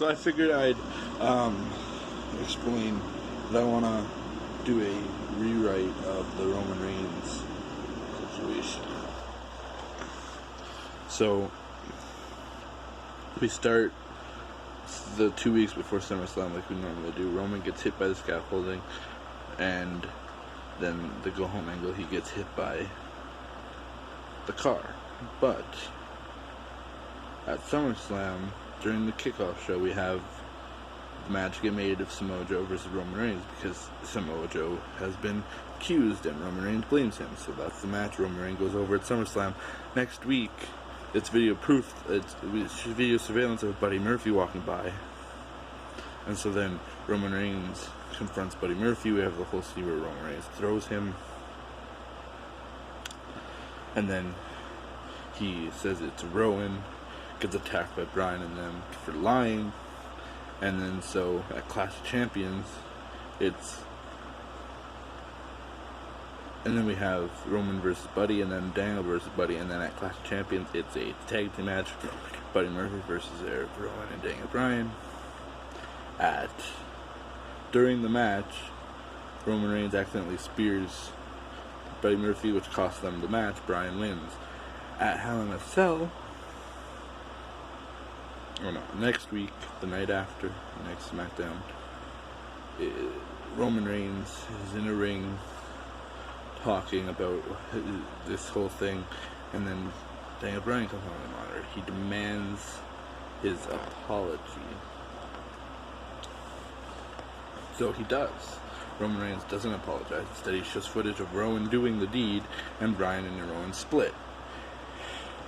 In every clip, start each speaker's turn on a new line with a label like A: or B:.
A: So I figured I'd explain that I want to do a rewrite of the Roman Reigns situation. So we start the 2 weeks before SummerSlam like we normally do. Roman gets hit by the scaffolding, and then the go home angle, he gets hit by the car. But at SummerSlam, during the kickoff show, we have the match get made of Samoa Joe versus Roman Reigns, because Samoa Joe has been accused and Roman Reigns blames him. So that's the match. Roman Reigns goes over at SummerSlam. Next week, it's video proof, it's video surveillance of Buddy Murphy walking by. And so then Roman Reigns confronts Buddy Murphy. We have the whole scene where Roman Reigns throws him. And then he says it's Rowan, gets attacked by Bryan and them for lying. And then so at Clash of Champions, and then we have Roman versus Buddy, and then Daniel versus Buddy, and then at Clash of Champions, it's a tag team match, Buddy Murphy versus Eric Rowan and Daniel Bryan. During the match, Roman Reigns accidentally spears Buddy Murphy, which costs them the match. Bryan wins. At Hell in a Cell, next week, the night after, next SmackDown, Roman Reigns is in a ring talking about this whole thing, and then Daniel Bryan comes on the monitor. He demands his apology. So he does. Roman Reigns doesn't apologize. Instead, he shows footage of Rowan doing the deed, and Bryan and Rowan split.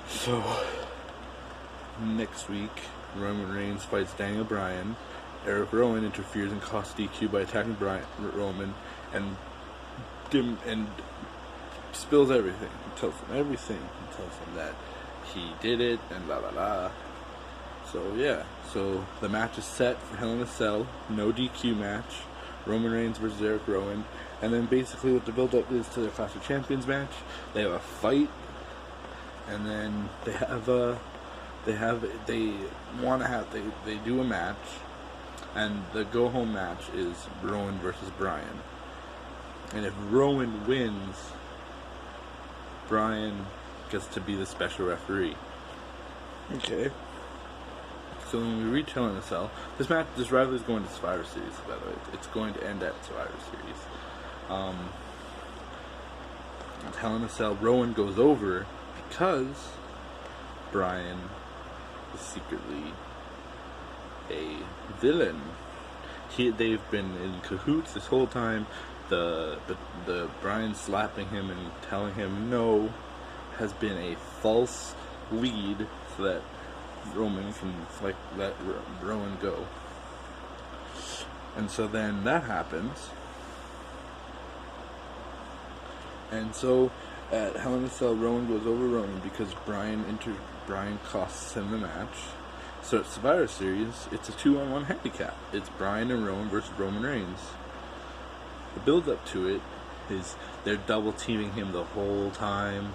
A: So next week, Roman Reigns fights Daniel Bryan. Eric Rowan interferes and costs DQ by attacking Roman, and spills everything. He tells him everything. He tells him that he did it, and blah blah blah. So yeah, so the match is set for Hell in a Cell, no DQ match, Roman Reigns versus Eric Rowan, and then basically what the build-up is to their Clash of Champions match. They have a fight, and then they do a match, and the go-home match is Rowan versus Bryan. And if Rowan wins, Bryan gets to be the special referee. Okay. So when we reach Hell in a Cell, this rivalry is going to Survivor Series, by the way. It's going to end at Survivor Series. At Hell in a Cell, Rowan goes over because Bryan is secretly a villain. They've been in cahoots this whole time. The Bryan slapping him and telling him no has been a false lead so that Roman can let Rowan go. And so then that happens. And so at Hell in a Cell, Rowan goes over Roman because Bryan costs him the match. So at Survivor Series, it's a 2-on-1 handicap. It's Bryan and Rowan versus Roman Reigns. The build-up to it is they're double-teaming him the whole time.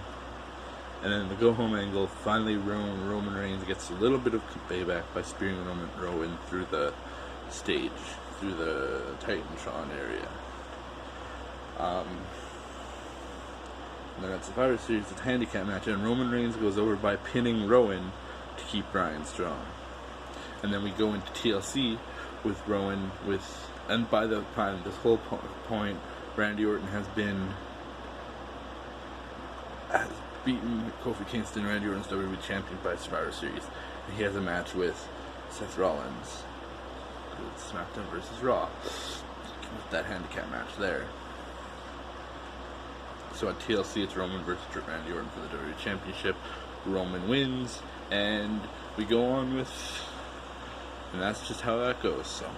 A: And then the go-home angle, finally Roman Reigns gets a little bit of payback by spearing Rowan through the stage, through the Titantron area. And then at Survivor Series, it's a handicap match, and Roman Reigns goes over by pinning Rowan to keep Bryan strong. And then we go into TLC with Rowan and by the time this whole point, Randy Orton has beaten Kofi Kingston, Randy Orton's WWE champion, by Survivor Series. And he has a match with Seth Rollins. It's SmackDown versus Raw. With that handicap match there. So at TLC, it's Roman versus Randy Orton for the WWE Championship. Roman wins, and we go on with, and that's just how that goes. So.